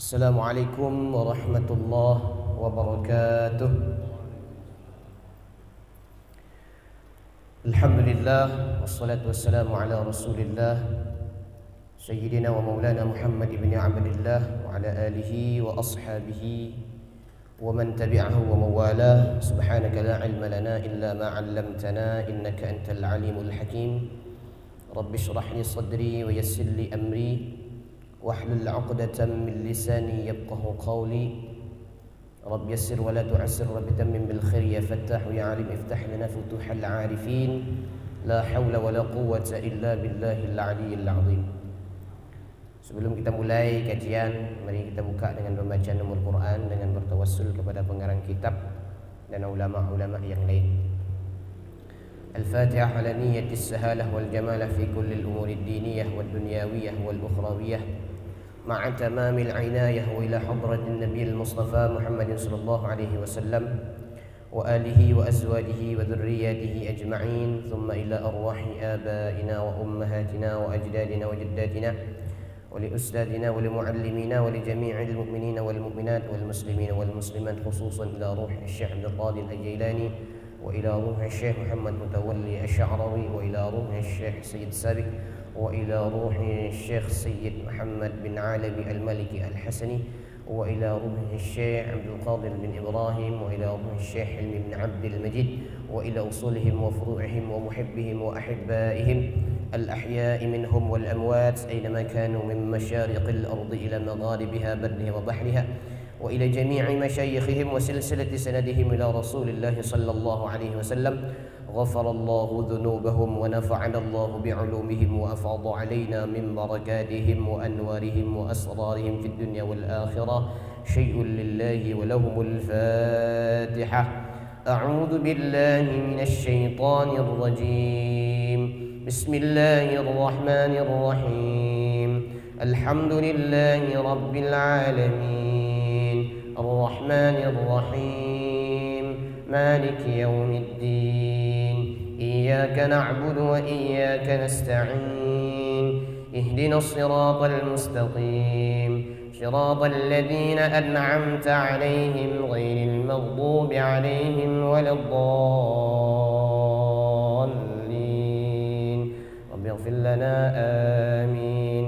Assalamualaikum warahmatullahi wabarakatuh. Alhamdulillah, wassalatu wassalamu ala rasulillah Sayyidina wa maulana Muhammad ibn Abdillah wa ala alihi wa ashabihi wa man tabi'ahu wa mawalah. Subhanaka la ilma lana illa ma 'allamtana innaka antal alimul hakim. Rabbi shrah li sadri wa yassir li amri wahlul 'uqdatam min lisani yafqahu qawli. Rabb yassir wa la tu'assir wa bitammim bil khair ya fattah ya alim iftah lana futuhal 'arifin. La haula wa la quwwata illa billahil 'aliyyil 'azim. Sebelum kita mulai kajian, mari kita buka dengan membaca nomor Quran dengan bertawassul kepada pengarang kitab dan ulama-ulama yang lain. Al-Fatihah ala niyyatis sahalah wal jamalah fi kulli al-umuri ad-diniyah wad dunyawiyah wal ukhrawiyah ma'a tamamil 'inayah wa ila hadratin nabiyil mustafa Muhammadin sallallahu alaihi wasallam wa alihi wa azwajihi wa dhurriyyatihi ajma'in, thumma ila arwahi abaina wa ummahatina wa ajdadina wa jaddatina ولأستاذنا ولمعلمينا ولجميع المؤمنين والمؤمنات والمسلمين والمسلمات، خصوصا إلى روح الشيخ عبد القادر الجيلاني وإلى روح الشيخ محمد متولي الشعراوي وإلى روح الشيخ سيد سابق وإلى روح الشيخ سيد محمد بن عالبي الملكي الحسني وإلى روح الشيخ عبد القادر بن إبراهيم وإلى روح الشيخ حلمي بن عبد المجيد وإلى أصولهم وفروعهم ومحبهم وأحبائهم الأحياء منهم والأموات أينما كانوا من مشارق الأرض إلى مغاربها برها وبحرها وإلى جميع مشايخهم وسلسلة سندهم إلى رسول الله صلى الله عليه وسلم. غفر الله ذنوبهم ونفعنا الله بعلومهم وأفاض علينا من بركاتهم وأنوارهم وأسرارهم في الدنيا والآخرة. شيء لله ولهم الفاتحة. أعوذ بالله من الشيطان الرجيم. بسم الله الرحمن الرحيم. الحمد لله رب العالمين الرحمن الرحيم مالك يوم الدين. إياك نعبد وإياك نستعين. اهدنا الصراط المستقيم صراط الذين أنعمت عليهم غير المغضوب عليهم ولا الضالين. رب اغفر لنا آمين.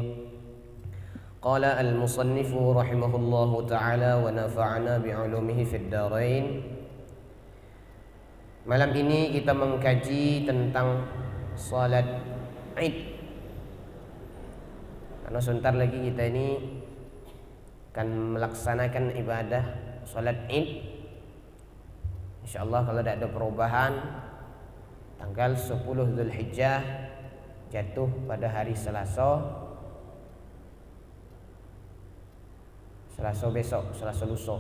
قال المصنف رحمه الله تعالى ونفعنا بعلومه في الدارين. Malam ini kita mengkaji tentang salat Id. Karena sebentar lagi kita ini akan melaksanakan ibadah salat Id. InsyaAllah kalau tidak ada perubahan, tanggal 10 Zulhijjah jatuh pada hari Selasa besok, Selasa lusa.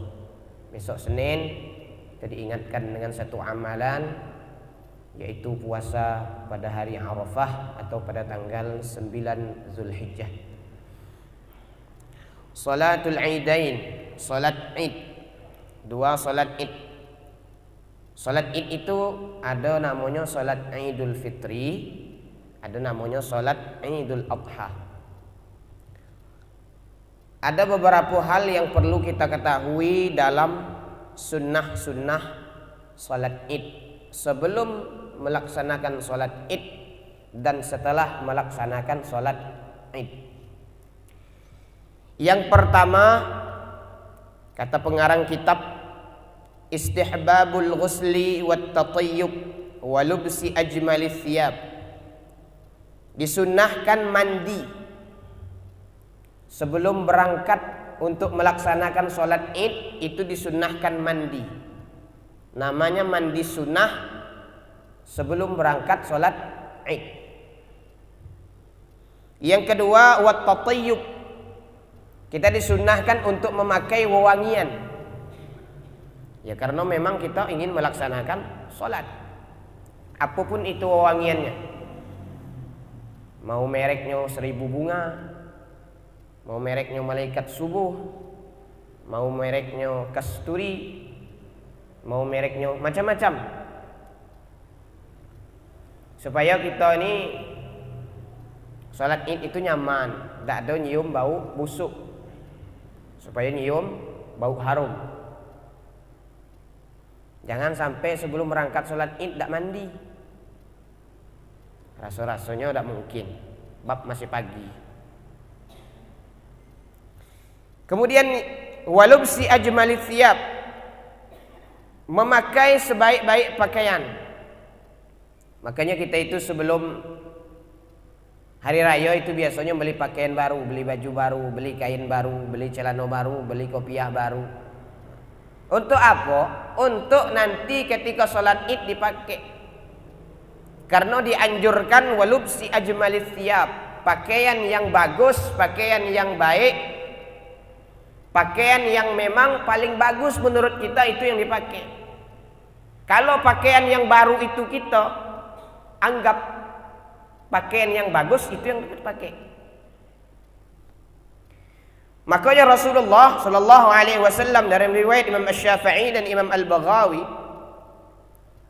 Besok Senin kita diingatkan dengan satu amalan, yaitu puasa pada hari Arafah atau pada tanggal 9 Zulhijjah. Salatul Idain, salat Id. Dua salat Id. Salat Id itu ada namanya salat Idul Fitri, ada namanya salat Idul Adha. Ada beberapa hal yang perlu kita ketahui dalam sunnah-sunnah salat Id sebelum melaksanakan salat Id dan setelah melaksanakan salat Id. Yang pertama, kata pengarang kitab, istihbabul ghusli wat tatayyub wa lubsi ajmalis thiyab. Disunnahkan mandi sebelum berangkat untuk melaksanakan sholat Id. Itu disunnahkan mandi. Namanya mandi sunnah sebelum berangkat sholat Id. Yang kedua, wat tatayyub. Kita disunnahkan untuk memakai wewangian. Ya karena memang kita ingin melaksanakan sholat, apapun itu wewangiannya. Mau mereknya 1000 bunga, mau mereknya malaikat subuh, mau mereknya kasturi, mau mereknya macam-macam, supaya kita ini sholat Id itu nyaman, tidak ada nyium bau busuk. supaya nyium bau harum. Jangan sampai sebelum berangkat sholat id tidak mandi. Rasanya tidak mungkin, bab masih pagi. Kemudian walubsi ajmali thiyab, memakai sebaik-baik pakaian. Makanya kita itu sebelum hari raya itu biasanya beli pakaian baru, beli baju baru, beli kain baru, beli celana baru, beli kopiah baru. Untuk apa? Untuk nanti ketika sholat id dipakai. Karena dianjurkan walubsi ajmali thiyab, pakaian yang bagus, pakaian yang baik, pakaian yang memang paling bagus menurut kita itu yang dipakai. Kalau pakaian yang baru itu kita anggap pakaian yang bagus itu yang dipakai. Makanya Rasulullah sallallahu alaihi wasallam dalam riwayat Imam Asy-Syafi'i dan Imam Al-Baghawi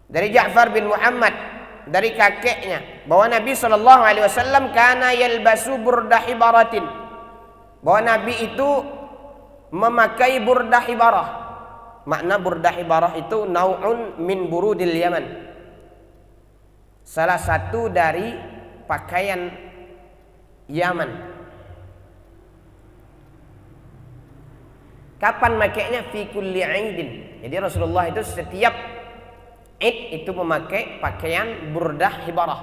dari Ja'far bin Muhammad dari kakeknya bahwa Nabi sallallahu alaihi wasallam kana yalbasu burdah hibaratin, bahwa Nabi itu memakai burdah hibarah. Makna burdah hibarah itu nau'un min burudil Yaman, salah satu dari pakaian Yaman. Kapan makainya? Fi kulli aidin. Jadi Rasulullah itu setiap id itu memakai pakaian burdah hibarah.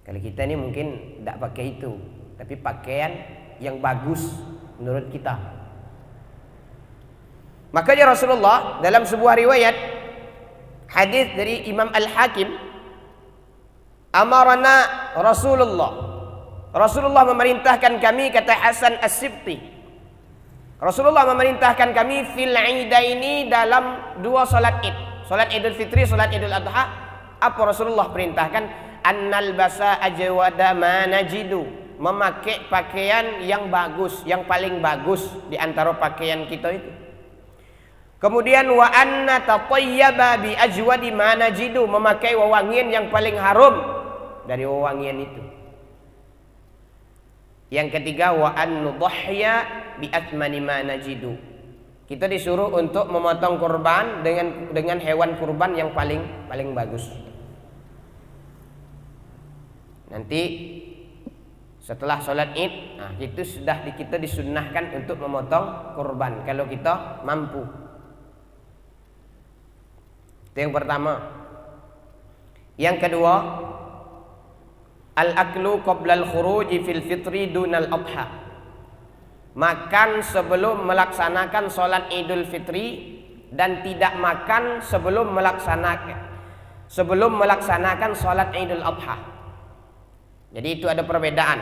Kalau kita ini mungkin tidak pakai itu, tapi pakaian yang bagus menurut kita. Makanya Rasulullah dalam sebuah riwayat hadis dari Imam Al-Hakim, amarana Rasulullah memerintahkan kami, kata Hasan As-Sibti, Rasulullah memerintahkan kami fil idaini dalam dua salat id, salat Idul Fitri, salat Idul Adha. Apa Rasulullah perintahkan? Annal basa ajwada ma najidu, memakai pakaian yang bagus, yang paling bagus di antara pakaian kita itu. Kemudian wa anna tatayyaba bi ajwadi ma najidu, memakai wewangian yang paling harum dari wewangian itu. Yang ketiga wa an nudhhiya bi athmani ma najidu, kita disuruh untuk memotong kurban dengan hewan kurban yang paling bagus. Nanti setelah sholat id, nah itu sudah kita disunnahkan untuk memotong kurban kalau kita mampu. Itu yang pertama. Yang kedua, al-aklu qabla al-khuruji fil fitri dunal adha, makan sebelum melaksanakan sholat Idul Fitri dan tidak makan sebelum melaksanakan sholat Idul Adha. Jadi itu ada perbedaan.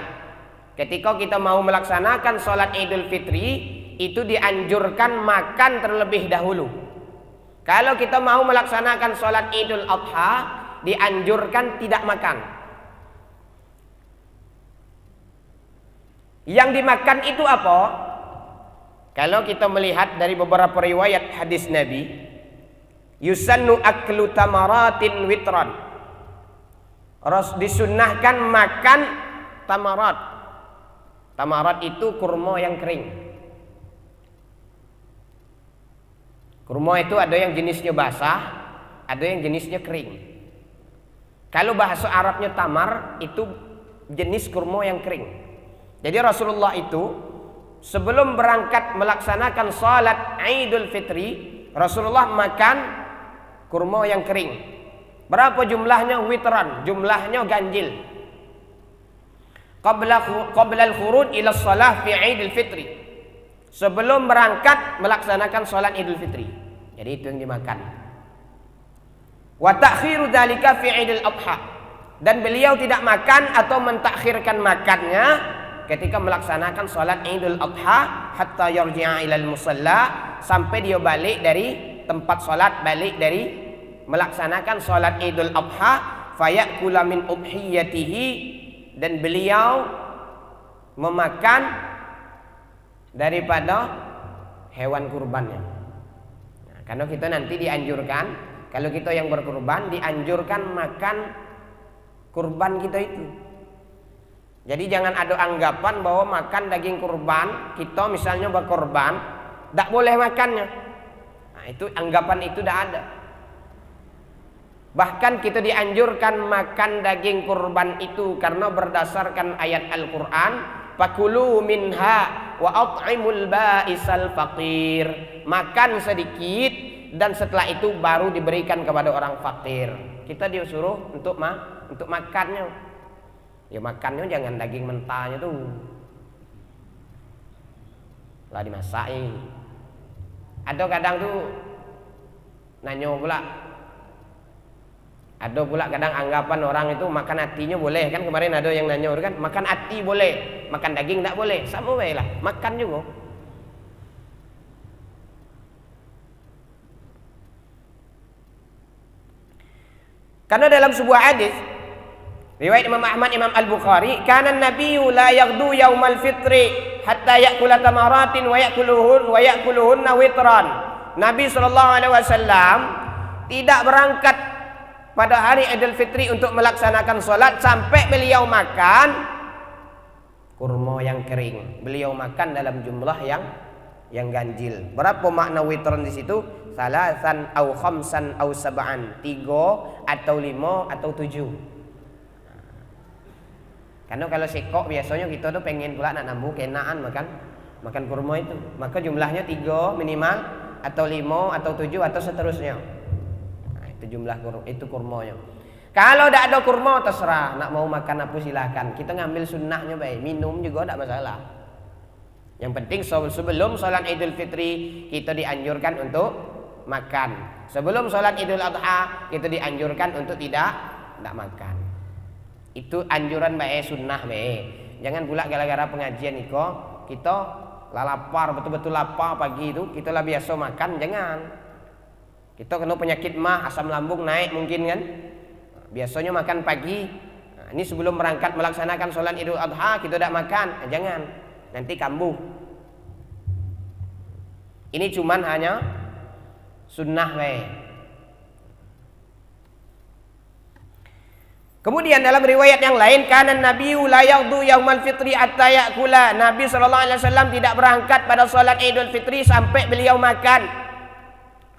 Ketika kita mau melaksanakan sholat Idul Fitri, itu dianjurkan makan terlebih dahulu. Kalau kita mau melaksanakan sholat Idul Adha, dianjurkan tidak makan. Yang dimakan itu apa? Kalau kita melihat dari beberapa riwayat hadis Nabi, yusannu aklu tamaratin witran, disunnahkan makan tamarat. Tamarat itu kurma yang kering. Kurma itu ada yang jenisnya basah, ada yang jenisnya kering. Kalau bahasa Arabnya tamar, itu jenis kurma yang kering. Jadi Rasulullah itu sebelum berangkat melaksanakan salat Idul Fitri, Rasulullah makan kurma yang kering. Berapa jumlahnya? Witran, jumlahnya ganjil. Qabla al-khuruj ila shalah fi Idul Fitri, sebelum berangkat melaksanakan salat Idul Fitri. Jadi itu yang dimakan. Wa ta'khiru dzalika fi Idul Adha, dan beliau tidak makan atau mentakhirkan makannya ketika melaksanakan salat Idul Adha hatta yarji'a ilal musalla, sampai dia balik dari tempat salat, balik dari melaksanakan salat Idul Adha, fayakula min udhiyatihi, dan beliau memakan daripada hewan kurbannya. Nah, karena kita nanti dianjurkan, kalau kita yang berkurban dianjurkan makan kurban kita itu. Jadi jangan ada anggapan bahwa makan daging kurban, kita misalnya berkorban, tidak boleh makannya. Nah, itu anggapan itu tidak ada. Bahkan kita dianjurkan makan daging kurban itu karena berdasarkan ayat Al-Quran, fakulu minha wa at'imul ba'isal faqir. Makan sedikit dan setelah itu baru diberikan kepada orang fakir. Kita disuruh untuk makannya. Ya makannya jangan daging mentahnya tuh. Lah dimasakin. Ada kadang tuh nanyo pula. Ada pula kadang anggapan orang itu makan hatinya boleh kan, kemarin ada yang nanya kan, makan hati boleh, makan daging tak boleh. Sama bae lah, makan juga. Karena dalam sebuah hadis riwayat Imam Ahmad, Imam Al-Bukhari, kana an-nabiyyu la yaghdu yaumal fitri hatta ya'kula tamaratin wa ya'kuluhunna witran. Nabi sallallahu alaihi wasallam tidak berangkat pada hari Idul Fitri untuk melaksanakan sholat sampai beliau makan kurma yang kering. Beliau makan dalam jumlah yang ganjil. Berapa makna witran di situ? Salasan au khamsan au sab'an. 3 atau 5 atau 7. Karena kalau sekok biasanya kita tuh pengen pula nak nambah kenaan makan kurma itu. Maka jumlahnya 3 minimal atau 5 atau 7 atau seterusnya. Itu jumlah itu kurmanya. Kalau tidak ada kurma terserah, nak mau makan apa silahkan. Kita ngambil sunnahnya baik, minum juga tidak masalah. Yang penting sebelum sholat Idul Fitri kita dianjurkan untuk makan. Sebelum sholat Idul Adha kita dianjurkan untuk tidak makan. Itu anjuran baik, sunnah baik. Jangan pula gara-gara pengajian itu kita lapar, betul-betul lapar pagi itu kita lah biasa makan, jangan. Kita kena penyakit mah, asam lambung naik mungkin kan. Biasanya makan pagi. Nah, ini sebelum berangkat melaksanakan sholat Idul Adha kita tidak makan. Nah, jangan, nanti kambuh. Ini cuman hanya sunnah baik. Kemudian dalam riwayat yang lain, kana nabiyyu la yaghdu yaumal fitri hatta ya'kula. Nabi sallallahu alaihi wasallam tidak berangkat pada salat Idul Fitri sampai beliau makan.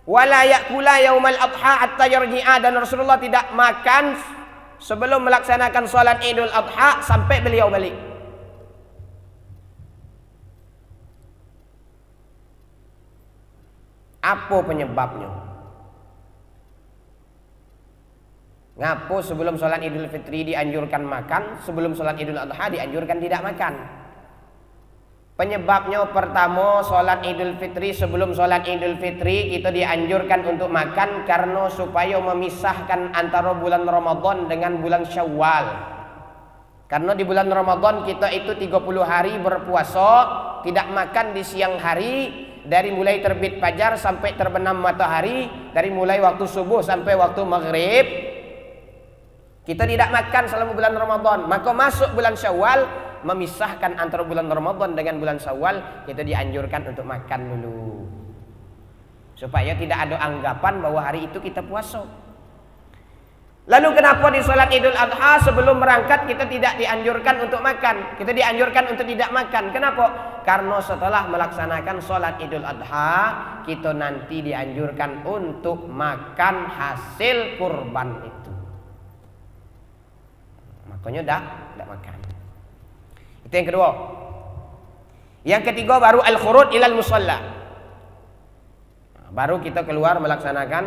Wala ya'kula yaumal adha hatta yarji'a, dan Rasulullah tidak makan sebelum melaksanakan salat Idul Adha sampai beliau balik. Apa penyebabnya? Ngapo sebelum sholat Idul Fitri dianjurkan makan, sebelum sholat Idul Adha dianjurkan tidak makan? Penyebabnya pertama, sholat Idul Fitri, sebelum sholat Idul Fitri kita dianjurkan untuk makan karena supaya memisahkan antara bulan Ramadan dengan bulan Syawal. Karena di bulan Ramadan kita itu 30 hari berpuasa, tidak makan di siang hari, dari mulai terbit fajar sampai terbenam matahari, dari mulai waktu subuh sampai waktu maghrib. Kita tidak makan selama bulan Ramadan. Maka masuk bulan Syawal, memisahkan antara bulan Ramadan dengan bulan Syawal, kita dianjurkan untuk makan dulu, supaya tidak ada anggapan bahwa hari itu kita puasa. Lalu kenapa di sholat Idul Adha sebelum berangkat kita tidak dianjurkan untuk makan? Kita dianjurkan untuk tidak makan. Kenapa? Karena setelah melaksanakan sholat Idul Adha, kita nanti dianjurkan untuk makan hasil kurban itu. Makanya tidak makan. Itu yang kedua. Yang ketiga baru al-khuruj ilal musalla. Baru kita keluar melaksanakan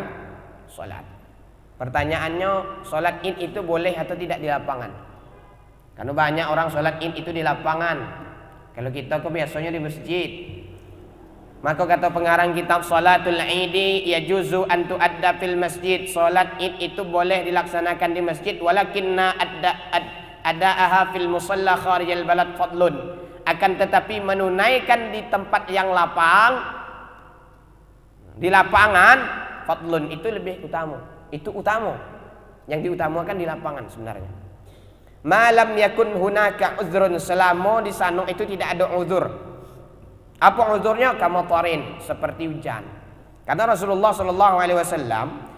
sholat. Pertanyaannya, sholat id itu boleh atau tidak di lapangan? Karena banyak orang sholat id itu di lapangan. Kalau kita biasanya di masjid. Maka kata pengarang kitab Sholatul Idi, yajuzu an tu'adda fil masjid. Sholat id itu boleh dilaksanakan di masjid, walakinna ada'aha fil musalla kharijal balad fadlun. Akan tetapi menunaikan di tempat yang lapang, di lapangan, fadlun itu lebih utama. Itu utama. Yang diutamakan di lapangan sebenarnya. Malam yakun hunaka uzrun, selama di sana itu tidak ada uzur. Apa uzurnya? Kamatarin, seperti hujan. Karena Rasulullah sallallahu alaihi wasallam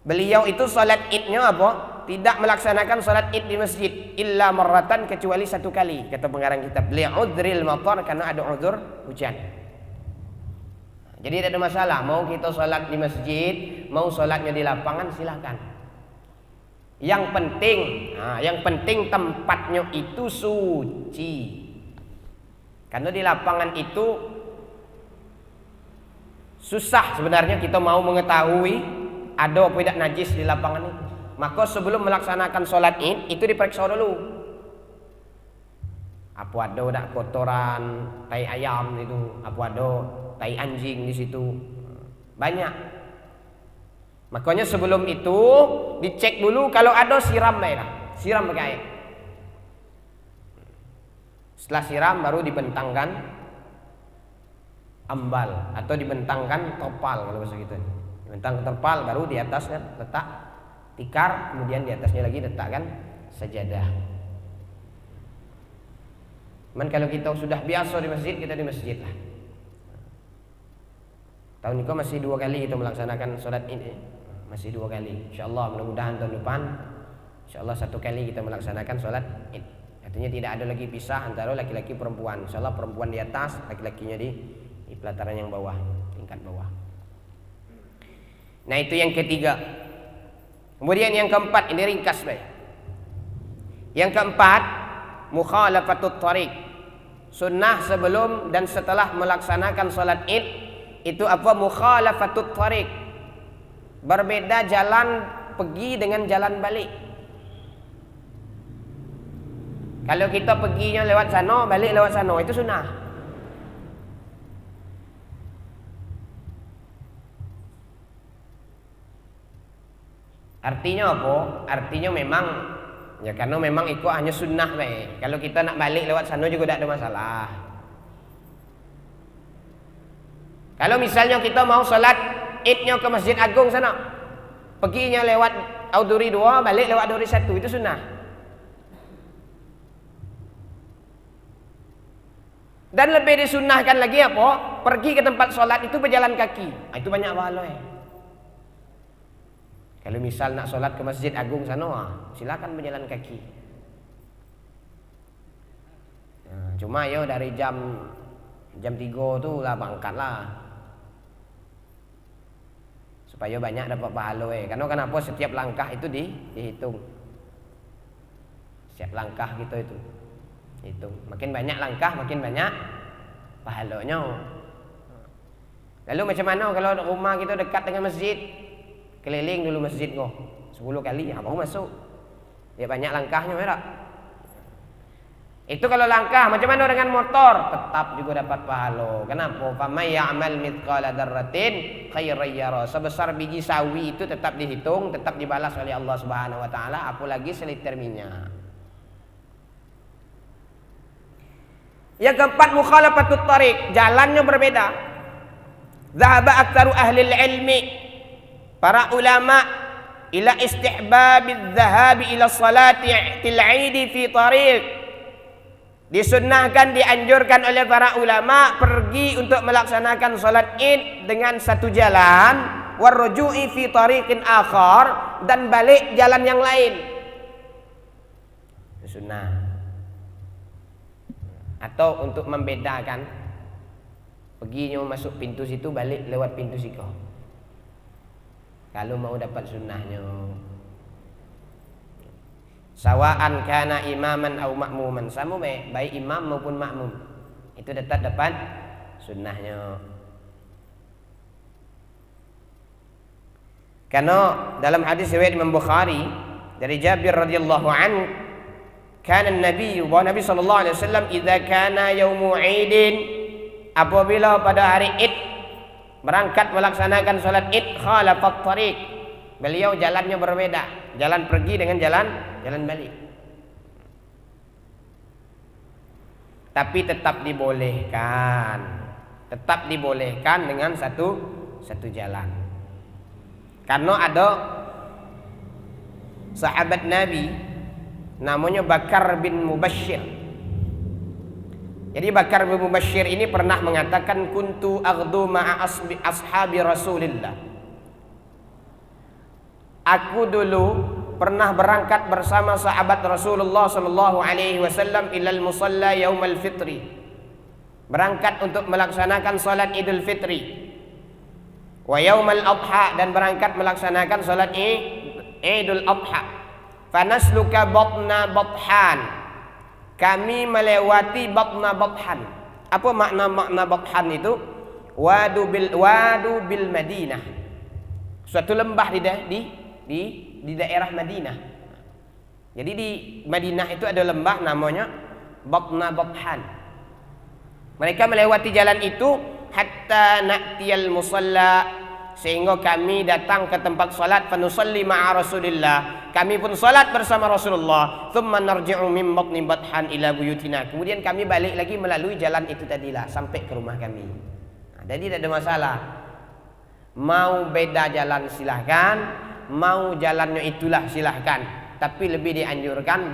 beliau itu salat idnya apa? tidak melaksanakan salat Id di masjid illa marratan, kecuali satu kali, kata pengarang kitab, li'udhril matar, karena ada uzur hujan. Jadi tidak ada masalah mau kita salat di masjid, mau salatnya di lapangan, silakan. Yang penting tempatnya itu suci. Karena di lapangan itu susah sebenarnya kita mau mengetahui ada apa tidak najis di lapangan itu. Maka sebelum melaksanakan sholat Id itu diperiksa dulu. Apa ada tidak kotoran tai ayam itu, apa ada tai anjing di situ. Banyak. Makanya sebelum itu dicek dulu, kalau ada siram baiklah. Siram pakai air. Setelah siram baru dibentangkan ambal atau dibentangkan topal kalau bahasa gitu. Dibentang topal, baru di atasnya letak tikar, kemudian di atasnya lagi letakkan sajadah. Cuman kalau kita sudah biasa di masjid, kita di masjid lah. Tahun ini masih 2 kali kita melaksanakan sholat ini, masih 2 kali. InsyaAllah mudah-mudahan tahun depan, InsyaAllah 1 kali kita melaksanakan sholat Id. Artinya tidak ada lagi pisah antara laki-laki perempuan. InsyaAllah perempuan di atas, laki-lakinya di pelataran yang bawah, tingkat bawah. Nah itu yang ketiga. Kemudian yang keempat, ini ringkas baik. Yang keempat, mukhalafatut thariq. Sunnah sebelum dan setelah melaksanakan sholat Id itu apa? Mukhalafatut thariq. Berbeda jalan pergi dengan jalan balik. Kalau kita perginya lewat sana, balik lewat sana, itu sunnah. Artinya apa? Artinya memang ya karena memang itu hanya sunnah baik. Kalau kita nak balik lewat sana juga tidak ada masalah. Kalau misalnya kita mau sholat Idnya ke Masjid Agung sana, perginya lewat Auduri 2, balik lewat Auduri 1, itu sunnah. Dan lebih disunnahkan lagi apa? Pergi ke tempat sholat itu berjalan kaki. Nah, itu banyak pahala ya. Kalau misal nak sholat ke Masjid Agung sana, silakan berjalan kaki. Nah, cuma ya dari jam 3 tuh lah berangkat lah. Supaya banyak dapat pahala Karena kenapa setiap langkah itu dihitung. Setiap langkah kita itu hitung. Makin banyak langkah, makin banyak pahalanya. Lalu macam mana kalau rumah kita dekat dengan masjid? Keliling dulu masjid 10 kali, baru masuk. Ya banyak langkahnya merah. Itu kalau langkah. Macam mana dengan motor? Tetap juga dapat pahala. Kenapa? Faman ya'mal mithqala dzarratin khairan yara. Sebesar biji sawi itu tetap dihitung, tetap dibalas oleh Allah Subhanahu wa taala, apalagi seliter minyak. Yang keempat, mukhalafatut thariq, jalannya berbeda. Zahaba aktsaru ahli ilmi, para ulama, ila istihbabiz zahabi ila salati al-'id fi tariq. Disunnahkan, dianjurkan oleh para ulama pergi untuk melaksanakan salat Id dengan satu jalan, warruju'i fi tariqin akhar, dan balik jalan yang lain. Sunnah. Atau untuk membedakan, perginya masuk pintu situ, balik lewat pintu situ. Kalau mau dapat sunnahnya. Sawaan kana imaman au makmuman, sama baik imam maupun makmum, itu tetap dapat sunnahnya. Karena dalam hadis riwayat Imam Bukhari dari Jabir radhiyallahu anhu, kana Nabi sallallahu alaihi wasallam idza kana yaumu 'idin, apabila pada hari Id berangkat melaksanakan salat Id, khalafat thariq, beliau jalannya berbeda, jalan pergi dengan jalan balik. Tapi tetap dibolehkan dengan satu jalan. Karena ada sahabat Nabi namanya Bakar bin Mubashshir. Jadi Bakar bin Mubashshir ini pernah mengatakan, kuntu aghdu ma'a ashabi Rasulillah. Aku dulu pernah berangkat bersama sahabat Rasulullah sallallahu alaihi wasallam ilal musalla yaumal fitri. Berangkat untuk melaksanakan salat Idul Fitri. Wa yaumal adha, dan berangkat melaksanakan salat Idul Adha. Fanasluka batna bathan. Kami melewati batna bathan. Apa makna bathan itu? Wadu bil Madinah. Suatu lembah di daerah Madinah. Jadi di Madinah itu ada lembah namanya Batna Bathan. Mereka melewati jalan itu hatta na'tiyal musalla, sehingga kami datang ke tempat salat. Fanusalli ma'a Rasulillah, kami pun salat bersama Rasulullah. Thumma narji'u min batni bathan ila buyutina, kemudian kami balik lagi melalui jalan itu tadilah sampai ke rumah kami. Jadi tidak ada masalah. Mau beda jalan silahkan, mau jalannya itulah silahkan, tapi lebih dianjurkan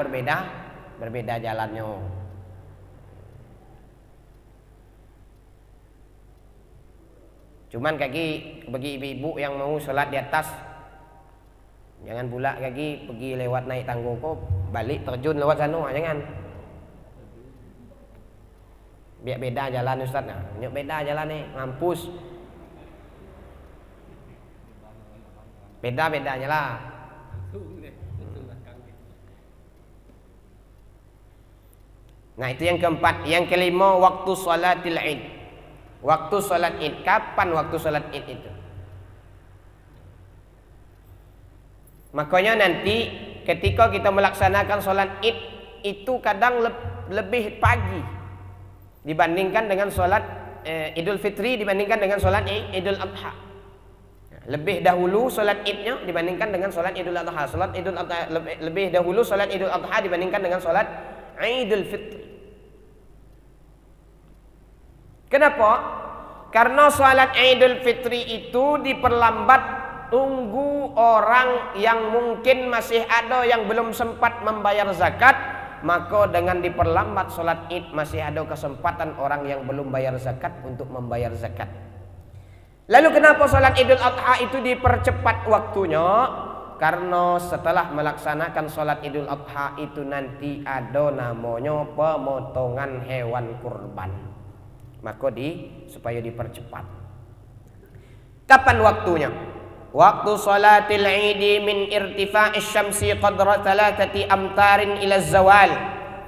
berbeda jalannya. Cuman bagi ibu-ibu yang mau sholat di atas, jangan pula pergi lewat naik tangga kok balik terjun lewat sana, jangan. Biar beda jalan Ustaz. Nah, beda jalan nih, mampus. Beda-bedanya lah. Nah, itu yang keempat. Yang kelima, waktu salatil Id. Waktu salat Id. Kapan waktu salat Id itu? Makanya nanti ketika kita melaksanakan salat Id itu kadang lebih pagi dibandingkan dengan salat Idul Fitri, dibandingkan dengan salat Idul Adha. Lebih dahulu salat Idnya dibandingkan dengan salat Idul Adha. Salat Idul Adha lebih dahulu salat Idul Adha dibandingkan dengan salat Idul Fitri. Kenapa? Karena salat Idul Fitri itu diperlambat. Tunggu orang yang mungkin masih ada yang belum sempat membayar zakat, maka dengan diperlambat salat Id masih ada kesempatan orang yang belum bayar zakat untuk membayar zakat. Lalu kenapa salat Idul Adha itu dipercepat waktunya? Karena setelah melaksanakan salat Idul Adha itu nanti ada namanya pemotongan hewan kurban. Maka supaya dipercepat. Kapan waktunya? Waktu salatil Idi min irtifa'is syamsi qadra 3 amtarin ila zawal.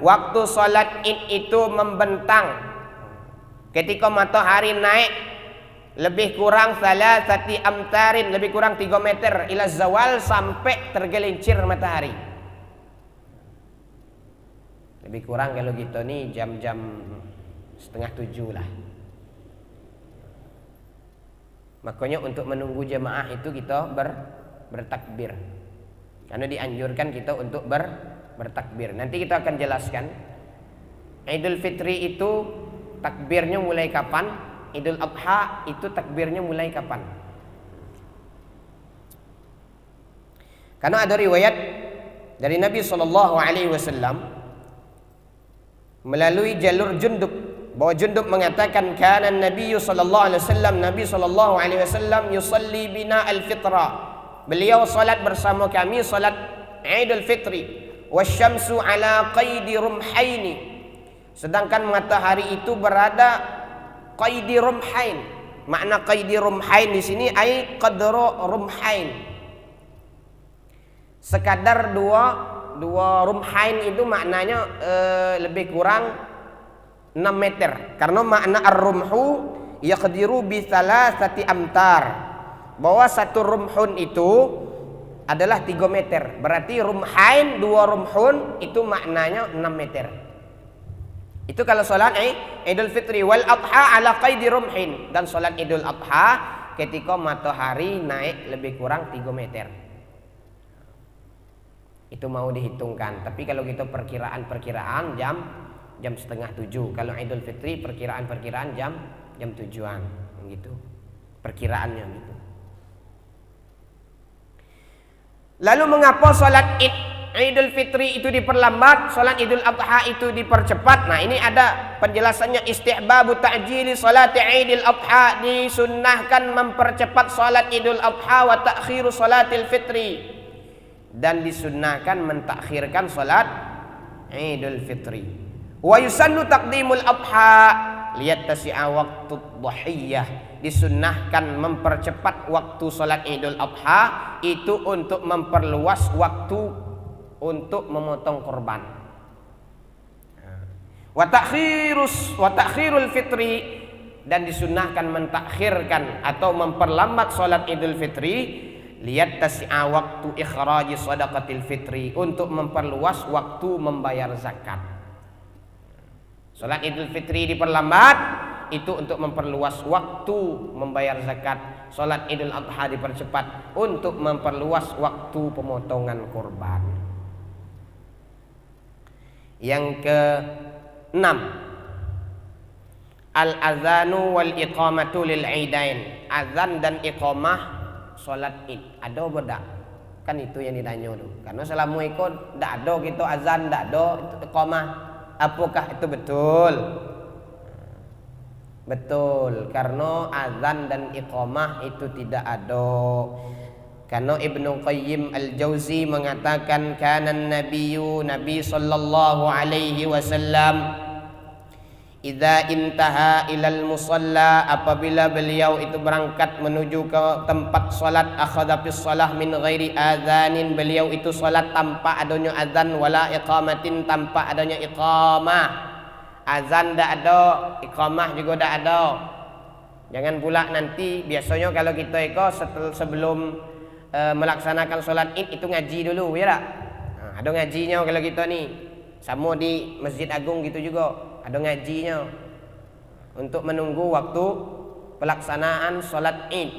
Waktu salat Id itu membentang ketika matahari naik lebih kurang 3 amtarin, lebih kurang 3 meter ila zawal, sampai tergelincir matahari. Lebih kurang kalau gitu nih jam-jam 6:30 lah. Makanya untuk menunggu jemaah itu kita bertakbir. Karena dianjurkan kita untuk bertakbir. Nanti kita akan jelaskan Idul Fitri itu takbirnya mulai kapan, Idul Adha itu takbirnya mulai kapan. Karena ada riwayat dari Nabi SAW melalui jalur Jundub, bahwa Jundub mengatakan kana Nabi sallallahu alaihi wasallam, Nabi sallallahu alaihi wasallam yusalli bina al-fitra, beliau salat bersama kami salat Idul Fitri, wasyamsu ala qaidi rumhaini, sedangkan matahari itu berada qaidi rumhain. Makna qaidi rumhain di sini ai qadra rumhain, sekadar dua rumhain itu maknanya lebih kurang 6 meter. Karena makna ar-rumhu yaqdiru bi 3 amtar, bahwa satu rumhun itu adalah 3 meter. Berarti rumhain, 2 rumhun itu maknanya 6 meter. Itu kalau salat Idul Fitri. Wal adha ala qaidi rumhin, dan salat Idul Adha ketika matahari naik lebih kurang 3 meter. Itu mau dihitungkan. Tapi kalau kita perkiraan jam 6:30. Kalau Idul Fitri perkiraan jam 7-an gitu. Perkiraannya gitu. Lalu mengapa salat Idul Fitri itu diperlambat, salat Idul Adha itu dipercepat? Nah, ini ada penjelasannya. Istihbabu ta'jili salati Idul Adha, disunnahkan mempercepat salat Idul Adha, wa ta'khiru salatil Fitri, dan disunnahkan mentakhirkan salat Idul Fitri. Wa yusannu taqdimul adha liyattasi'a waqtu dhahiyah. Disunnahkan mempercepat waktu salat Idul Adha itu untuk memperluas waktu untuk memotong korban. Wa ta'khirul fitri, dan disunnahkan mentakhirkan atau memperlambat salat Idul Fitri liyattasi'a waktu ikhraji shadaqatil fitri, untuk memperluas waktu membayar zakat. Salat Idul Fitri diperlambat itu untuk memperluas waktu membayar zakat. Salat Idul Adha dipercepat untuk memperluas waktu pemotongan kurban. Yang ke-6, al-azanu wal iqamatu lil idain. Azan dan iqamah salat Id. Ada beda? Kan itu yang ditanya dulu. Karena selama ikut ndak ada gitu azan, ndak ada iqamah. Apakah itu betul? Betul, karena azan dan iqamah itu tidak ada. Karena Ibnu Qayyim Al-Jauzi mengatakan kana Nabi sallallahu alaihi wasallam idza intaha ilal musalla, apabila beliau itu berangkat menuju ke tempat salat, akhadha bis shalah min ghairi adzanin, beliau itu salat tanpa adanya azan, wala iqamatin, tanpa adanya iqamah. Azan tidak ada, iqamah juga tidak ada. Jangan pula nanti biasanya kalau kita sebelum melaksanakan sholat Id itu ngaji dulu, ya tak? Nah, ada ngajinya kalau kita nih, sama di Masjid Agung gitu juga ada ngajinya untuk menunggu waktu pelaksanaan sholat Id.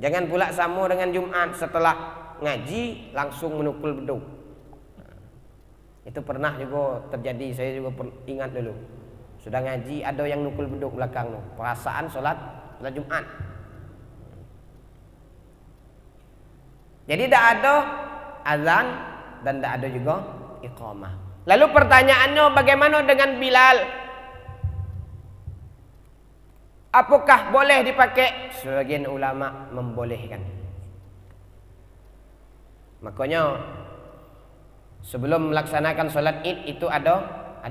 Jangan pula sama dengan Jumat, setelah ngaji langsung menukul beduk. Itu pernah juga terjadi, saya juga ingat dulu. Sudah ngaji ada yang nukul beduk belakang tuh. Perasaan sholat Jumat. Jadi tidak ada azan dan tidak ada juga iqamah. Lalu pertanyaannya, bagaimana dengan Bilal? Apakah boleh dipakai? Sebagian ulama membolehkan. Makanya sebelum melaksanakan sholat Id itu ada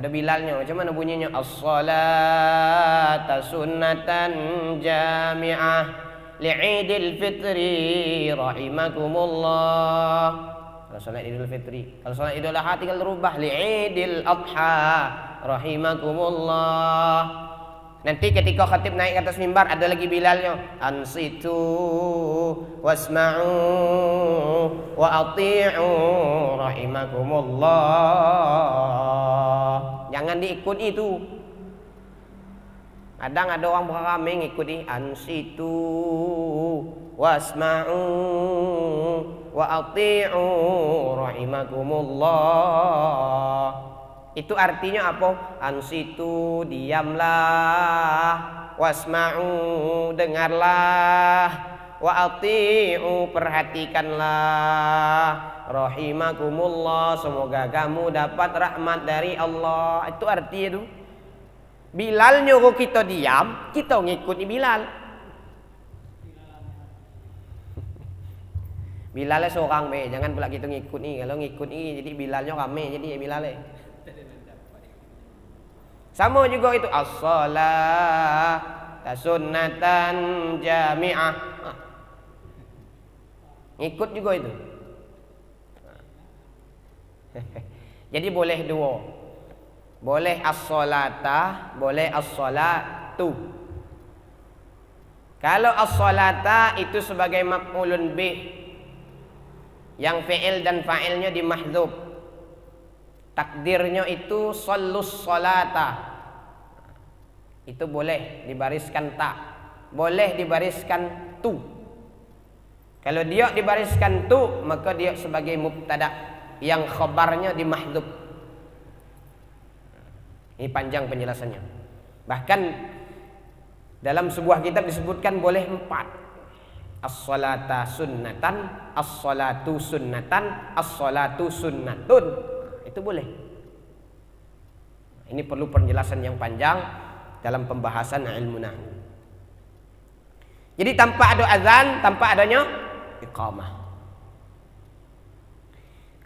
Bilalnya. Macam mana bunyinya? As-salata sunnatan jami'ah li'idil fitri rahimakumullah. Kalau sholat Idul Fitri, kalau sholat Idul Adha tinggal rubah li'idil adha rahimakumullah. Nanti ketika khatib naik ke atas mimbar ada lagi Bilalnya, ansitu wasma'u wa ati'u rahimakumullah. Jangan diikut itu. Kadang ada orang beramai ngikuti ansitu wasma'u wa ati'u rahimakumullah. Itu artinya apa? Ansitu, diamlah, wasma'u, dengarlah, wa ati'u, perhatikanlah, rahimakumullah, semoga kamu dapat rahmat dari Allah. Itu artinya itu. Bilal nyuruh kita diam, kita ngikuti Bilal. Bilalnya seorang be, jangan pula kita ngikut nih. Kalau ngikut nih jadi Bilalnya rame, jadi Bilalnya. Sama juga itu as-shalah sunnatan jami'ah. Ngikut juga itu. Jadi boleh dua. Boleh as-salata, boleh as-salatu. Kalau as-salata itu sebagai maf'ulun bih, yang fi'il dan fa'ilnya dimahdzuf, takdirnya itu shallus salata, itu boleh dibariskan ta, boleh dibariskan tu. Kalau dia dibariskan tu, maka dia sebagai mubtada yang khabarnya dimahdzuf. Ini panjang penjelasannya. Bahkan dalam sebuah kitab disebutkan boleh 4. As-salata sunnatan, as-salatu sunnatan, as-salatu sunnatun. Itu boleh. Ini perlu penjelasan yang panjang dalam pembahasan ilmu nahwu. Jadi tanpa ada azan, tanpa adanya iqamah.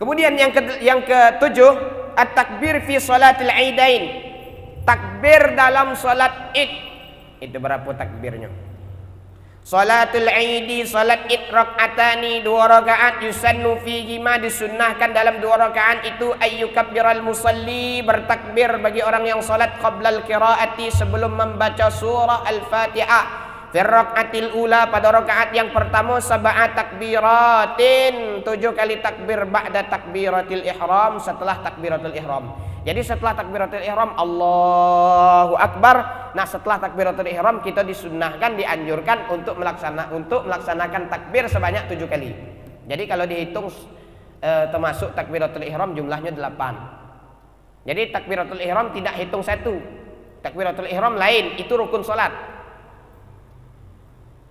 Kemudian yang ketujuh, at-takbir fi salatil aidain. Takbir dalam salat Id. Itu berapa takbirnya? Salatul Aidi, salat Id rakaatani, 2 rakaat, yusannu fihi ma, disunnahkan dalam 2 rakaat itu ayyukabbiral musalli, bertakbir bagi orang yang salat qablal qiraati, sebelum membaca surah Al-Fatihah. Fi rakaatil ula, pada rakaat yang pertama, 7 takbiratin, 7 kali takbir ba'da takbiratil ihram, setelah takbiratul ihram. Jadi setelah takbiratul ihram Allahu Akbar. Nah, setelah takbiratul ihram kita disunnahkan, dianjurkan untuk melaksanakan takbir sebanyak 7 kali. Jadi kalau dihitung termasuk takbiratul ihram jumlahnya 8. Jadi takbiratul ihram tidak hitung 1. Takbiratul ihram lain, itu rukun salat.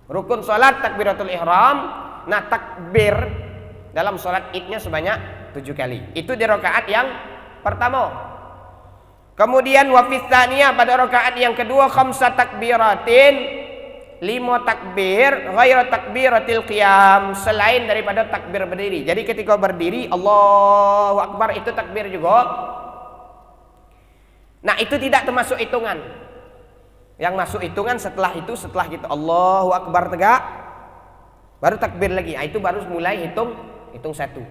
Rukun salat takbiratul ihram. Nah, takbir dalam salat Idnya sebanyak 7 kali. Itu di rakaat yang pertama. Kemudian wa fi tsaniyah, pada rakaat yang kedua, 5 takbiratin, 5 takbir ghairu takbiratil qiyam, selain daripada takbir berdiri. Jadi ketika berdiri Allahu Akbar itu takbir juga. Nah, itu tidak termasuk hitungan. Yang masuk hitungan setelah itu, setelah kita Allahu Akbar tegak baru takbir lagi. Nah, itu baru mulai hitung 1.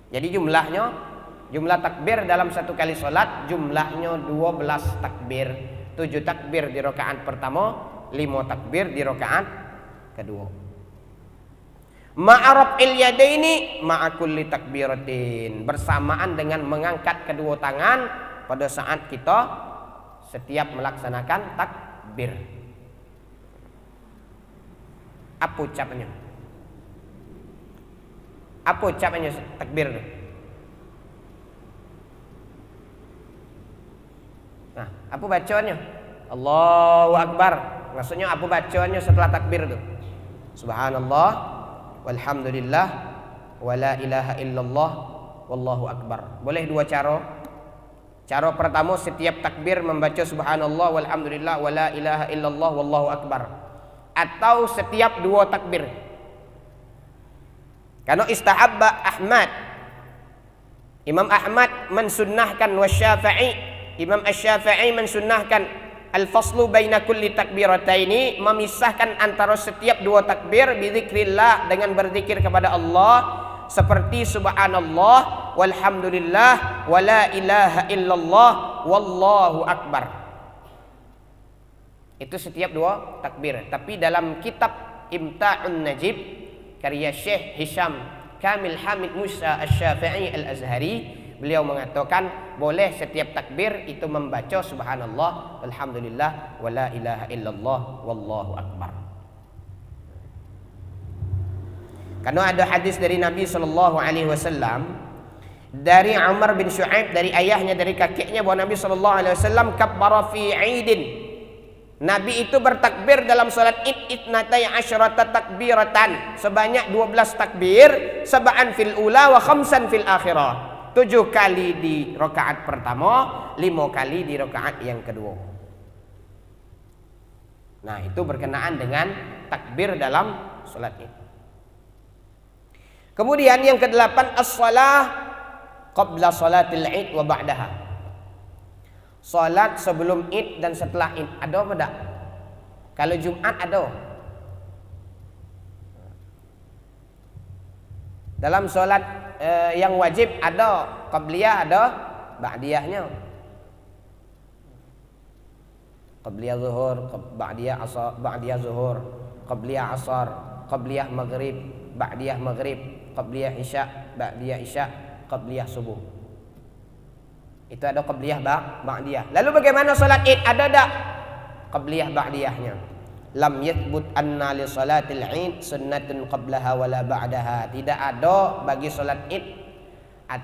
Jadi jumlah takbir dalam 1 kali sholat jumlahnya 12 takbir. 7 takbir di rakaat pertama, 5 takbir di rakaat kedua. Ma'arab yadaini ma'a kulli takbiratin, bersamaan dengan mengangkat kedua tangan pada saat kita setiap melaksanakan takbir. Apa ucapannya? Apa ucapannya takbir itu? Nah, apa bacaannya? Allahu Akbar. Maksudnya apa bacaannya setelah takbir itu? Subhanallah, walhamdulillah, wala ilaha illallah, wallahu akbar. Boleh 2 cara. Cara pertama, setiap takbir membaca subhanallah, walhamdulillah, wala ilaha illallah, wallahu akbar. Atau setiap 2 takbir. Karena istahabba Ahmad, Imam Ahmad mensunnahkan, wasyafi'i, Imam Asy-Syafi'i mensunnahkan al-faslu baina kulli takbirataini, memisahkan antara setiap 2 takbir bizikrillah, dengan berzikir kepada Allah, seperti subhanallah, walhamdulillah, wala ilaha illallah, wallahu akbar. Itu setiap 2 takbir. Tapi dalam kitab Imta'un Najib karya Syekh Hisham Kamil Hamid Musa Asy-Syafi'i Al-Azhari, beliau mengatakan boleh setiap takbir itu membaca subhanallah, alhamdulillah, wala ilaha illallah, wallahu akbar. Karena ada hadis dari Nabi SAW dari Umar bin Shu'aib, dari ayahnya, dari kakeknya, bahwa Nabi SAW kabbara fi Aidin, Nabi itu bertakbir dalam salat Id itnatai asyrata takbiratan, sebanyak 12 takbir, 7 fil ula wa 5 fil akhirah. 7 kali di rakaat pertama, 5 kali di rakaat yang kedua. Nah, itu berkenaan dengan takbir dalam salat Id. Kemudian yang ke-8, as-shalah qabla salatil Id wa ba'daha. Salat sebelum Id dan setelah Id. Ada apa tak? Kalau Jumat ada. Dalam salat yang wajib ada qabliyah, ada ba'diyahnya. Qabliyah zuhur, ba'diyah asar, ba'diyah zuhur, qabliyah asar, qabliyah maghrib, ba'diyah maghrib, qabliyah isya, ba'diyah isya, qabliyah subuh. Itu ada qabliyah ba'diyah. Lalu bagaimana salat Id? Ada tak qabliyah ba'diyahnya? Lam yathbut anna li salatil Id sunnatun qablaha wala ba'daha. Tidak ada bagi salat Id,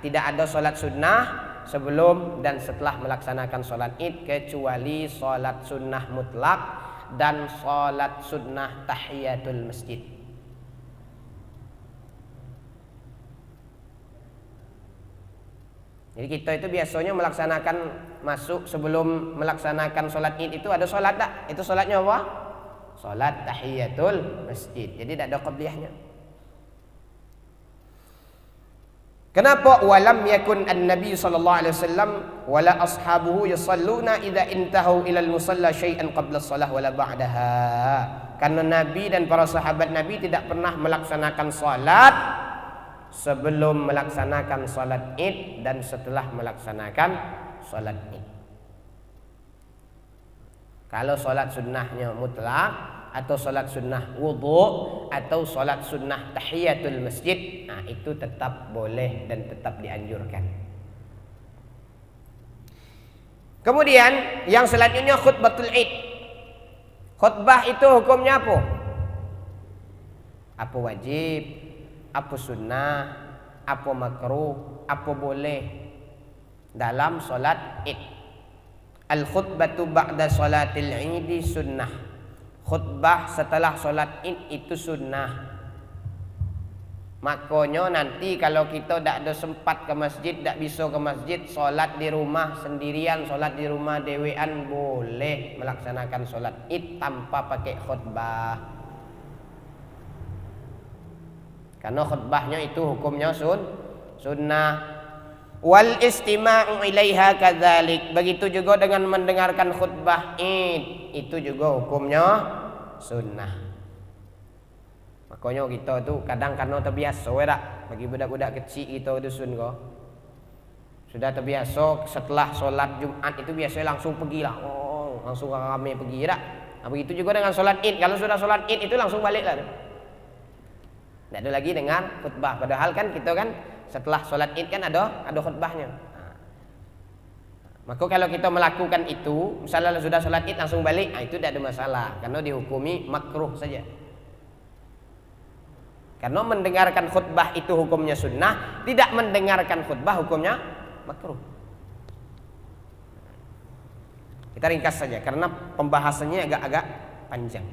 tidak ada salat sunnah sebelum dan setelah melaksanakan salat Id, kecuali salat sunnah mutlak dan salat sunnah tahiyatul masjid. Jadi kita itu biasanya melaksanakan masuk sebelum melaksanakan salat Id itu ada salat tak? Itu salatnya apa? Salat tahiyatul masjid. Jadi tidak ada qabliyahnya. Kenapa? Walam yakun an-nabi sallallahu alaihi wasallam wala ashabuhu yusalluna idza intahu ila al-musalla syai'an qabla as-salah wala ba'daha. Karena Nabi dan para sahabat Nabi tidak pernah melaksanakan salat sebelum melaksanakan salat Id dan setelah melaksanakan salat Id. Kalau salat sunnahnya mutlak atau salat sunnah wudu atau salat sunnah tahiyatul masjid, nah itu tetap boleh dan tetap dianjurkan. Kemudian yang selanjutnya khutbatul Id. Khutbah itu hukumnya apa? Apa wajib? Apa sunnah? Apa makruh? Apa boleh dalam salat Id? Al khutbatu ba'da salatil Id sunnah. Khutbah setelah solat Id itu sunnah. Makanya nanti kalau kita tidak ada sempat ke masjid, tidak bisa ke masjid, solat di rumah sendirian, solat di rumah dewean, boleh melaksanakan solat Id tanpa pakai khutbah. Karena khutbahnya itu hukumnya sunnah. Wal istima'u ilaiha kadzalik. Begitu juga dengan mendengarkan khutbah Id, itu juga hukumnya sunnah. Makanya kita tuh kadang karena terbiasa bagi budak-budak kecil kita dusun kok. Sudah terbiasa setelah sholat Jumat itu biasanya langsung pergi lah. Oh, langsung rame pergi dah. Nah, begitu juga dengan sholat Id. Kalau sudah sholat Id itu langsung balik lah. Tidak ada lagi dengan khutbah. Padahal kan kita kan setelah sholat Id kan ada khutbahnya. Nah, maka kalau kita melakukan itu, misalnya sudah sholat Id langsung balik, nah itu tidak ada masalah, karena dihukumi makruh saja. Karena mendengarkan khutbah itu hukumnya sunnah, tidak mendengarkan khutbah hukumnya makruh. Kita ringkas saja, karena pembahasannya agak-agak panjang.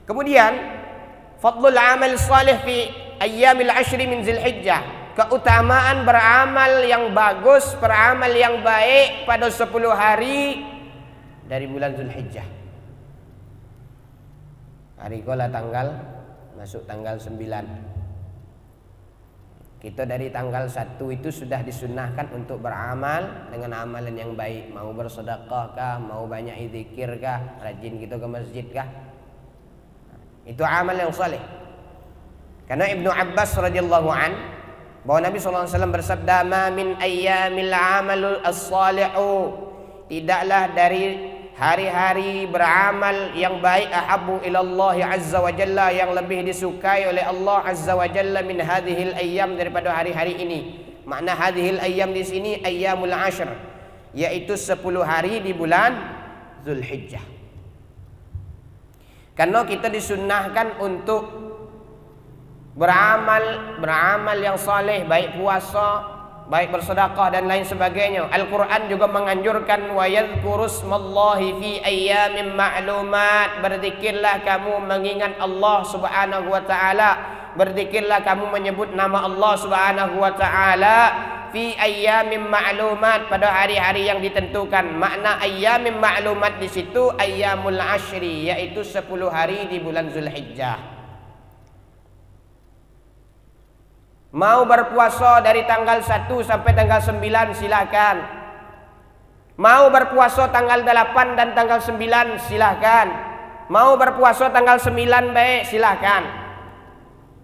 Kemudian, fadlul amal salih fi ayyamil ashri min Zulhijjah. Keutamaan beramal yang bagus, beramal yang baik pada 10 hari dari bulan Zulhijjah. Hari kola masuk tanggal 9. Kita dari tanggal 1 itu sudah disunnahkan untuk beramal dengan amalan yang baik. Mau bersedekah kah, mau banyak zikir kah, rajin kita ke masjid kah. Itu amal yang saleh. Karena Ibnu Abbas radhiyallahu an bahwa Nabi SAW bersabda, "Ma min ayyamil amalul as-salihu." Tidaklah dari hari-hari beramal yang baik ahabbu ilallah azza wa jalla, yang lebih disukai oleh Allah azza wa jalla min hadhil ayyam, daripada hari-hari ini. Makna hadhil ayyam di sini ayyamul ashr, yaitu 10 hari di bulan Zulhijjah. Karena kita disunnahkan untuk beramal yang saleh, baik puasa, baik bersedekah dan lain sebagainya. Al-Quran juga menganjurkan wa yadhkuru smallahi fi ayyamin ma'lumat. Berzikirlah kamu mengingat Allah subhanahu wa ta'ala, berzikirlah kamu menyebut nama Allah subhanahu wa ta'ala fi ayyamin ma'lumat, pada hari-hari yang ditentukan. Makna ayyamin ma'lumat di situ ayyamul ashri, yaitu 10 hari di bulan Zulhijjah. Mau berpuasa dari tanggal 1 sampai tanggal 9 silakan. Mau berpuasa tanggal 8 dan tanggal 9 silakan. Mau berpuasa tanggal 9 baik silakan.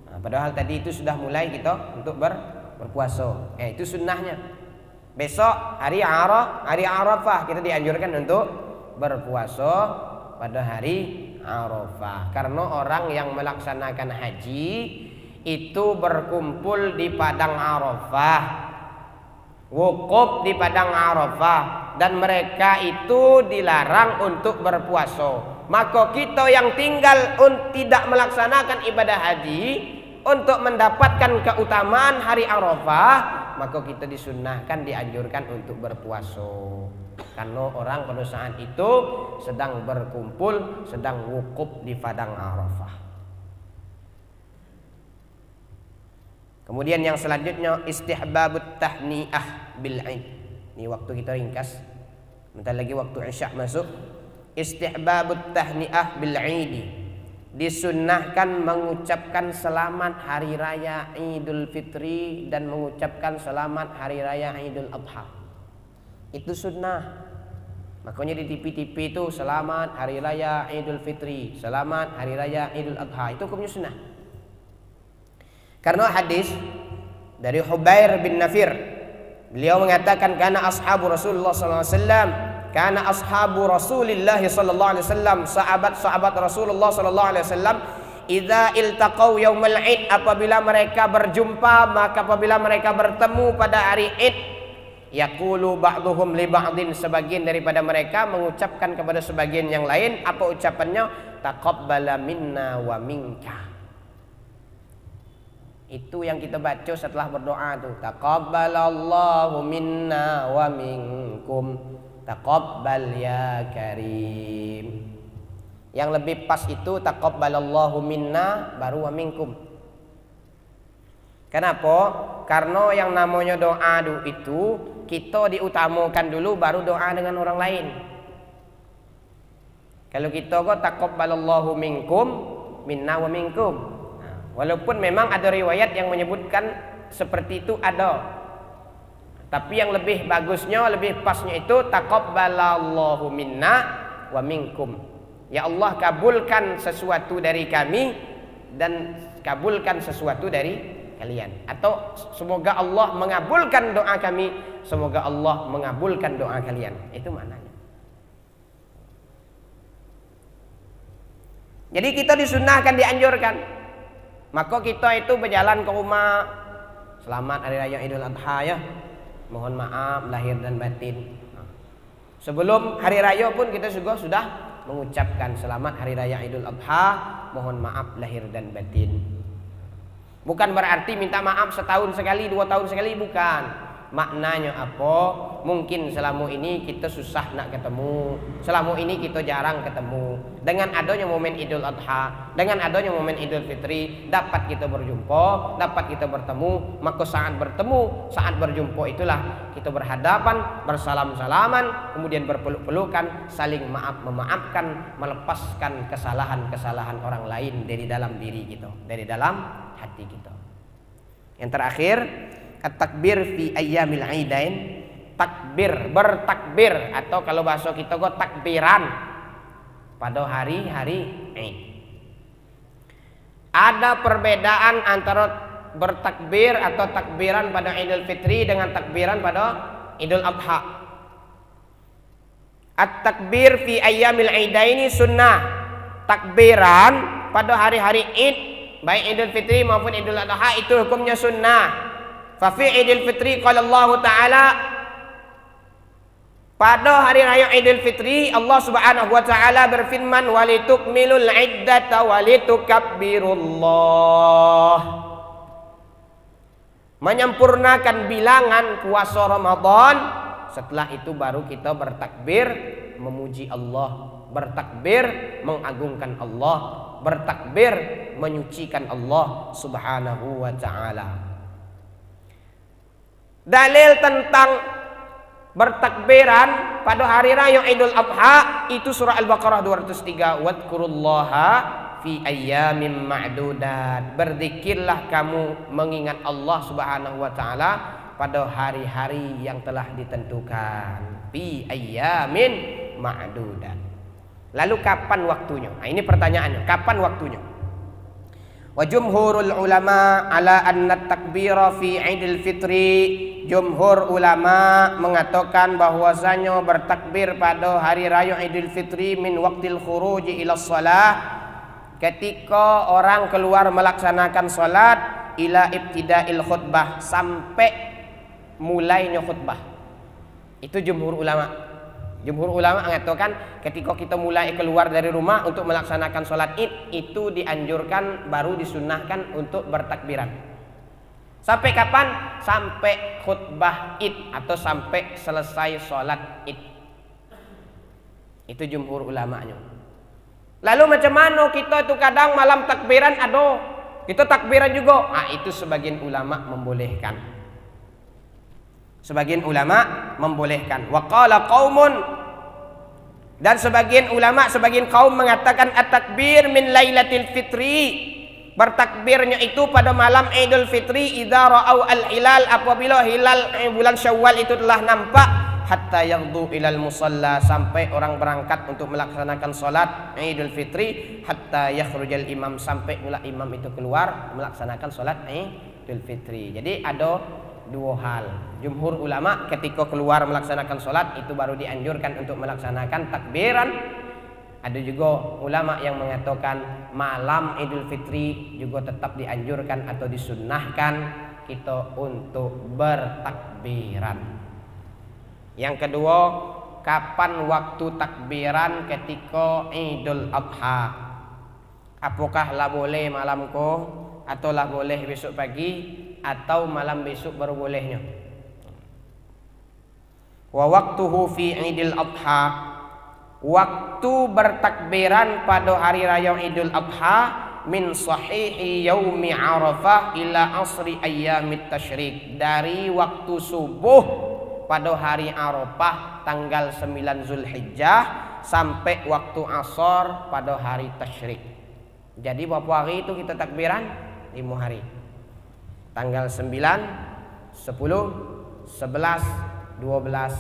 Nah, padahal tadi itu sudah mulai kita untuk berpuasa. Itu sunnahnya. Besok hari Arafah kita dianjurkan untuk berpuasa pada hari Arafah. Karena orang yang melaksanakan haji itu berkumpul di padang Arafah, wukuf di padang Arafah, dan mereka itu dilarang untuk berpuasa. Maka kita yang tinggal tidak melaksanakan ibadah haji untuk mendapatkan keutamaan hari Arafah, maka kita disunnahkan, dianjurkan untuk berpuasa. Karena orang pada saat itu sedang berkumpul, sedang wukuf di padang Arafah. Kemudian yang selanjutnya istihbabut tahni'ah bil 'id. Ini waktu kita ringkas. Bentar lagi waktu Isya masuk. Istihbabut tahni'ah bil 'id. disunnahkan mengucapkan selamat hari raya Idul Fitri dan mengucapkan selamat hari raya Idul Adha. Itu sunnah. Makanya di TV-TV itu selamat hari raya Idul Fitri, selamat hari raya Idul Adha. Itu hukumnya sunnah. Karena hadis dari Hubair bin Nafir, beliau mengatakan karena ashabu Rasulullah sallallahu alaihi wasallam, karena ashabu Rasulillah sallallahu alaihi wasallam, sahabat-sahabat Rasulullah sallallahu alaihi wasallam, idza iltaqau yaumul id, apabila mereka berjumpa, maka apabila mereka bertemu pada hari Id, yaqulu ba'dhum li ba'din, sebagian daripada mereka mengucapkan kepada sebagian yang lain, apa ucapannya? Taqabbala minna wa minka. Itu yang kita baca setelah berdoa tuh. Taqabbalallahu minna wa minkum. Taqabbal ya karim. Yang lebih pas itu taqabbalallahu minna baru wa minkum. Kenapa? Karena yang namanya doa itu kita diutamakan dulu baru doa dengan orang lain. Kalau kita kok taqabbalallahu minkum minna wa minkum. Walaupun memang ada riwayat yang menyebutkan seperti itu ada. Tapi yang lebih bagusnya, lebih pasnya itu taqabbalallahu minna wa minkum. Ya Allah, kabulkan sesuatu dari kami dan kabulkan sesuatu dari kalian. Atau semoga Allah mengabulkan doa kami, semoga Allah mengabulkan doa kalian. Itu maknanya. Jadi kita disunahkan, dianjurkan. Maka kita itu berjalan ke rumah, selamat hari raya Idul Adha ya, mohon maaf lahir dan batin. Sebelum hari raya pun kita juga sudah mengucapkan selamat hari raya Idul Adha, mohon maaf lahir dan batin. Bukan berarti minta maaf setahun sekali, 2 tahun sekali, bukan. Maknanya apa? Mungkin selama ini kita susah nak ketemu, selama ini kita jarang ketemu. Dengan adanya momen Idul Adha, dengan adanya momen Idul Fitri, dapat kita berjumpa, dapat kita bertemu. Maka saat bertemu, saat berjumpa itulah kita berhadapan, bersalam-salaman, kemudian berpeluk-pelukan, saling memaafkan, melepaskan kesalahan-kesalahan orang lain dari dalam diri kita, dari dalam hati kita. Yang terakhir, at-takbir fi ayyamil aidain, takbir, bertakbir, atau kalau bahasa kita kok takbiran pada hari-hari Id. Ada perbedaan antara bertakbir atau takbiran pada Idul Fitri dengan takbiran pada Idul Adha. At-takbir fi ayyamil aidaini sunnah. Takbiran pada hari-hari Id, baik Idul Fitri maupun Idul Adha, itu hukumnya sunnah. Fa fi Idul Fitri qala Allah Ta'ala, pada hari raya Idul Fitri Allah Subhanahu wa taala berfirman, walitukmilul iddata walitukabbirullah, menyempurnakan bilangan puasa Ramadan. Setelah itu baru kita bertakbir memuji Allah, bertakbir mengagungkan Allah, bertakbir menyucikan Allah Subhanahu wa taala. Dalil tentang bertakbiran pada hari raya Idul Adha itu surah Al-Baqarah 203, wadkurullaha fi ayyamin ma'dudat, berzikirlah kamu mengingat Allah Subhanahu wa taala pada hari-hari yang telah ditentukan, fi ayyamin ma'dudat. Lalu kapan waktunya? Nah, ini pertanyaannya, kapan waktunya? Wa jumhurul ulama ala anna takbira fi Idul Fitri, jumhur ulama mengatakan bahwasanya bertakbir pada hari raya Idul Fitri min waqtil khuruji ila shalah, ketika orang keluar melaksanakan salat, ila ibtida'il khutbah, sampai mulainya khutbah. Itu jumhur ulama. Jumhur ulama mengatakan ketika kita mulai keluar dari rumah untuk melaksanakan sholat Id, itu dianjurkan, baru disunnahkan untuk bertakbiran. Sampai kapan? Sampai khutbah Id atau sampai selesai sholat Id. Itu jumhur ulamanya. Lalu macam mana kita itu kadang malam takbiran, aduh kita takbiran juga. Ah, itu sebagian ulama membolehkan. Sebagian ulama membolehkan. Wa qala qaumun, Dan sebagian ulama, sebagian kaum mengatakan at-takbir min lailatul fitri. Bertakbirnya itu pada malam Idul Fitri idza ra'au al-hilal, apabila hilal bulan Syawal itu telah nampak, hatta yaghdu ilal musalla, sampai orang berangkat untuk melaksanakan salat Idul Fitri, hatta yakhrujal imam, sampai pula imam itu keluar melaksanakan salat Idul Fitri. Jadi ada dua hal. Jumhur ulama ketika keluar melaksanakan salat itu baru dianjurkan untuk melaksanakan takbiran. Ada juga ulama yang mengatakan malam Idul Fitri juga tetap dianjurkan atau disunnahkan kita untuk bertakbiran. Yang kedua, kapan waktu takbiran ketika Idul Adha? Apakah lah boleh malam ko, atau lah boleh besok pagi, atau malam besok baru bolehnya? Wa waqtuhu fi Idul Adha, waktu bertakbiran pada hari raya Idul Adha min sahihi yaumi Arafah ila asri ayyamit tasyrik, dari waktu subuh pada hari Arafah tanggal 9 Zulhijjah sampai waktu asar pada hari tasyrik. Jadi berapa hari itu kita takbiran? 5 hari. Tanggal 9, 10, 11, 12,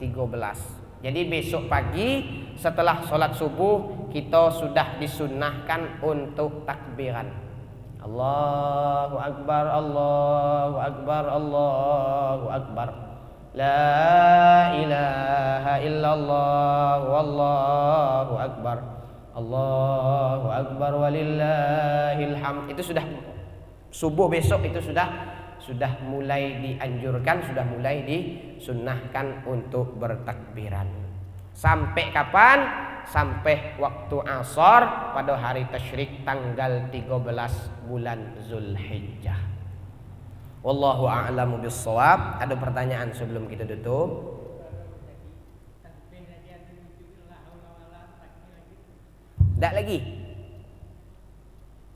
13. Jadi besok pagi setelah sholat subuh kita sudah disunnahkan untuk takbiran. Allahu Akbar, Allahu Akbar, Allahu Akbar. La ilaha illallah, wallahu akbar. Allahu Akbar walillahil hamd. Itu sudah subuh besok, itu sudah mulai dianjurkan, sudah mulai disunnahkan untuk bertakbiran. Sampai kapan? Sampai waktu asar pada hari tasyrik tanggal 13 bulan Zulhijjah. Wallahu a'lamu bissawab. Ada pertanyaan sebelum kita tutup? Tak lagi.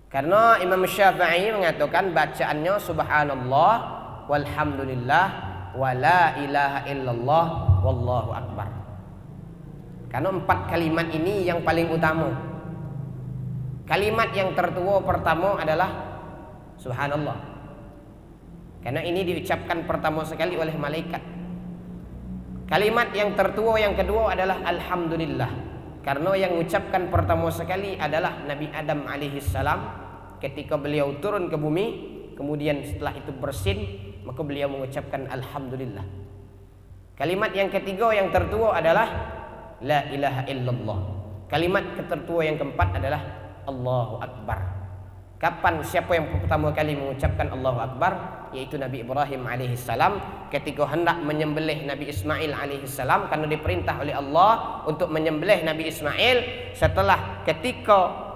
Karena Imam Syafi'i mengatakan bacaannya subhanallah walhamdulillah wala ilaha illallah wallahu akbar. Karena 4 kalimat ini yang paling utama. Kalimat yang tertua pertama adalah subhanallah. Karena ini diucapkan pertama sekali oleh malaikat. Kalimat yang tertua yang kedua adalah alhamdulillah. Karena yang mengucapkan pertama sekali adalah Nabi Adam alaihissalam ketika beliau turun ke bumi, kemudian setelah itu bersin, maka beliau mengucapkan alhamdulillah. Kalimat yang ketiga yang tertua adalah la ilaha illallah. Kalimat tertua yang keempat adalah Allahu Akbar. Kapan siapa yang pertama kali mengucapkan Allahu Akbar? Yaitu Nabi Ibrahim alaihissalam ketika hendak menyembelih Nabi Ismail alaihissalam, karena diperintah oleh Allah untuk menyembelih Nabi Ismail. Setelah ketika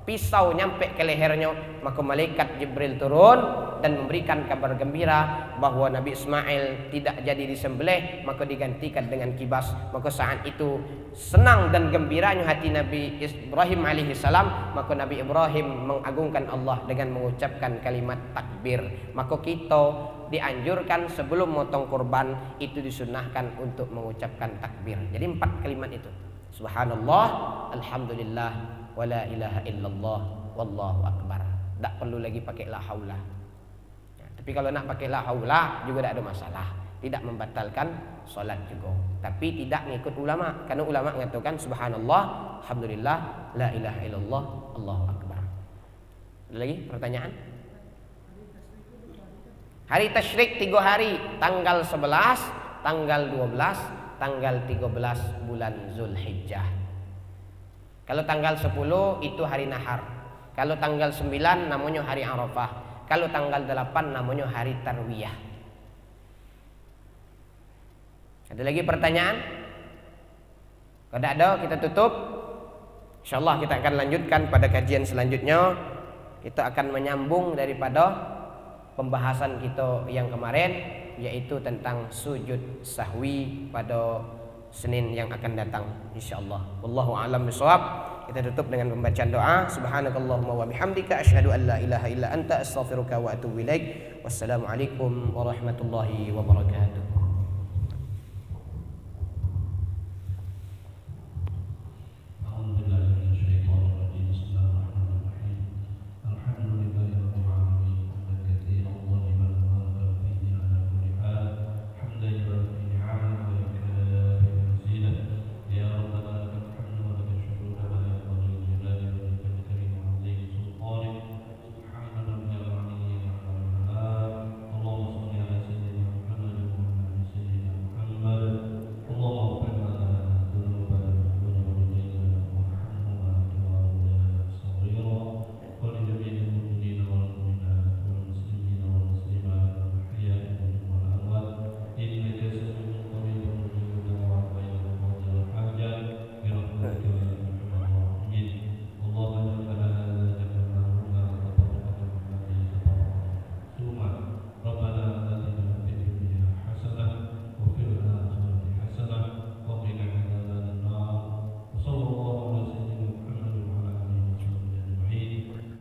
pisau nyampe ke lehernya, maka malaikat Jibril turun dan memberikan kabar gembira bahwa Nabi Ismail tidak jadi disembelih, maka digantikan dengan kibas. Maka saat itu senang dan gembiranya hati Nabi Ibrahim alaihissalam, maka Nabi Ibrahim mengagungkan Allah dengan mengucapkan kalimat takbir. Maka kita dianjurkan sebelum motong kurban itu disunnahkan untuk mengucapkan takbir. Jadi 4 kalimat itu. Subhanallah, alhamdulillah, wala ilaha illallah, wallahu akbar. Tak perlu lagi pakai la haula. Ya, tapi kalau nak pakai la haula juga tak ada masalah. Tidak membatalkan solat juga. Tapi tidak mengikut ulama. Karena ulama mengatakan subhanallah, alhamdulillah, la ilaha illallah, allahu akbar. Ada lagi pertanyaan? Hari tasyrik 3 hari. Tanggal 11, tanggal 12, tanggal 13 bulan Zulhijjah. Kalau tanggal 10 itu hari nahar. Kalau tanggal 9 namanya hari Arafah. Kalau tanggal 8 namanya hari Tarwiyah. Ada lagi pertanyaan? Kalau ada kita tutup. InsyaAllah kita akan lanjutkan pada kajian selanjutnya. Kita akan menyambung daripada pembahasan kita yang kemarin, yaitu tentang sujud sahwi pada Senin yang akan datang insyaallah. Wallahu a'lam bishawab. Kita tutup dengan pembacaan doa. Subhanakallahumma wa bihamdika asyhadu an la ilaha illa anta astaghfiruka wa atubu ilaik. Wassalamualaikum warahmatullahi wabarakatuh.